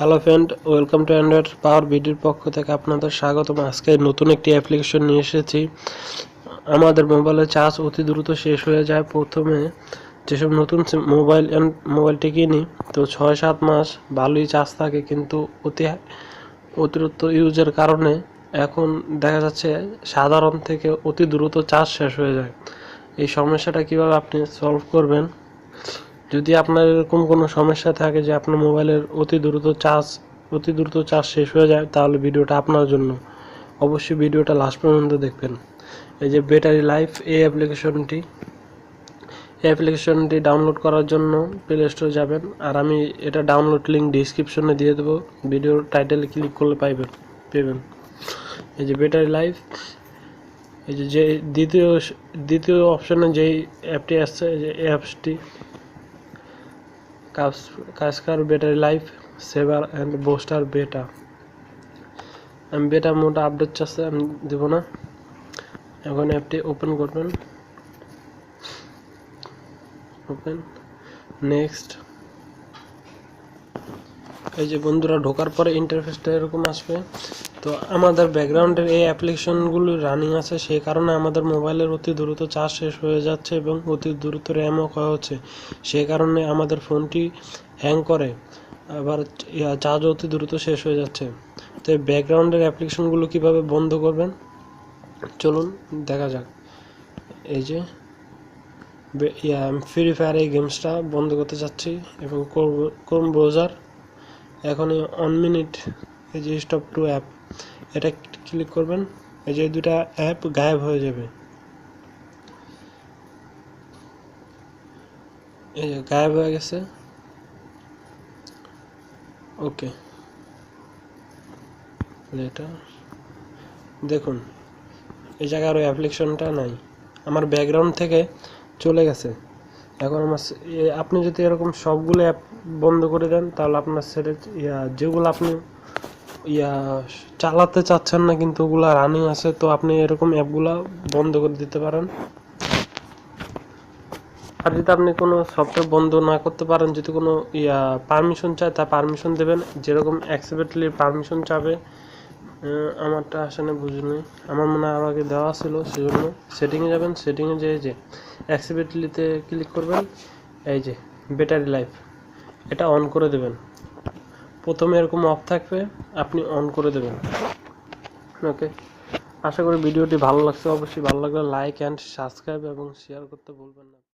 Hello friend, welcome to Android power ভিডিওর পক্ষ থেকে আপনাদের স্বাগতম। আজকে নতুন একটি অ্যাপ্লিকেশন নিয়ে এসেছি। আমাদের মোবাইলের চার্জ অতি দ্রুত শেষ হয়ে যায়। প্রথমে যেসব নতুন মোবাইলটি কিনি তো 6-7 মাস ভালোই চার্জ থাকে, কিন্তু অতিরিক্ত ইউজের কারণে এখন দেখা যাচ্ছে সাধারণ থেকে অতি দ্রুত চার্জ শেষ হয়ে যায়। এই সমস্যাটা কিভাবে আপনি সলভ করবেন? যদি আপনার এরকম কোনো সমস্যা থাকে যে আপনার মোবাইলের অতি দ্রুত চার্জ শেষ হয়ে যায়, তাহলে ভিডিওটা আপনার জন্য। অবশ্যই ভিডিওটা লাস্ট পর্যন্ত দেখবেন। এই যে ব্যাটারি লাইফ এই অ্যাপ্লিকেশনটি ডাউনলোড করার জন্য প্লে স্টোরে যাবেন, আর আমি এটা ডাউনলোড লিঙ্ক ডিসক্রিপশনে দিয়ে দেবো। ভিডিওর টাইটেলে ক্লিক করলে পাবেন। এই যে ব্যাটারি লাইফ, এই যে দ্বিতীয় অপশনে যেই অ্যাপটি আসছে, যে অ্যাপসটি কাস্কার battery life saver and booster beta. আমি বেটা মোটা আপডেট চাচ্ছে, আমি দেবো না। এখন অ্যাপটি ওপেন করবেন, ওপেন, নেক্সট। এই যে বন্ধুরা, ঢোকার পরে ইন্টারফেসটা এরকম আসবে। তো আমাদের ব্যাকগ্রাউন্ডের এই অ্যাপ্লিকেশনগুলো রানিং আছে, সেই কারণে আমাদের মোবাইলের অতি দ্রুত চার্জ শেষ হয়ে যাচ্ছে এবং অতি দ্রুত র্যামও ক্ষয় হচ্ছে। সেই কারণে আমাদের ফোনটি হ্যাং করে, আবার চার্জ অতি দ্রুত শেষ হয়ে যাচ্ছে। তো এই ব্যাকগ্রাউন্ডের অ্যাপ্লিকেশনগুলো কীভাবে বন্ধ করবেন চলুন দেখা যাক। এই যে আমি ফ্রি ফায়ার এই গেমসটা বন্ধ করতে চাচ্ছি এবং ক্রোম ব্রাউজার। এখন এই 1 মিনিট, এই যে স্টপ টু অ্যাপ, এটা ক্লিক করবেন। এই যে দুটা অ্যাপ গায়েব হয়ে যাবে, এই যে গায়েব হয়ে গেছে। ওকে, এটা দেখুন, এই জায়গায় আরও অ্যাপ্লিকেশনটা নাই, আমার ব্যাকগ্রাউন্ড থেকে চলে গেছে। এখন আপনি যদি এরকম সবগুলো অ্যাপ বন্ধ করে দেন, তাহলে আপনার যেগুলো আপনি চালাতে চাচ্ছেন না কিন্তু ওগুলো রানিং আছে, তো আপনি এরকম অ্যাপগুলো বন্ধ করে দিতে পারেন। আর যদি আপনি কোনো সফটওয়্যার বন্ধ না করতে পারেন, যদি কোনো পারমিশন চায়, তা পারমিশন দেবেন, যেরকম অ্যাক্সেপ্টলি পারমিশন চাবে। আমারটা আসলে বুঝিনি, আমার মনে হয় আরও আগে দেওয়া ছিল, সেজন্য সেটিংয়ে যাবেন। সেটিংয়ে যে অ্যাক্সেপ্টলিতে ক্লিক করবেন। এই যে ব্যাটারি লাইফ, এটা অন করে দেবেন। প্রথমে এরকম অফ থাকবে, আপনি অন করে দেবেন। ওকে, আশা করি ভিডিওটি ভালো লাগছে। অবশ্যই ভালো লাগলে লাইক অ্যান্ড সাবস্ক্রাইব এবং শেয়ার করতে ভুলবেন না।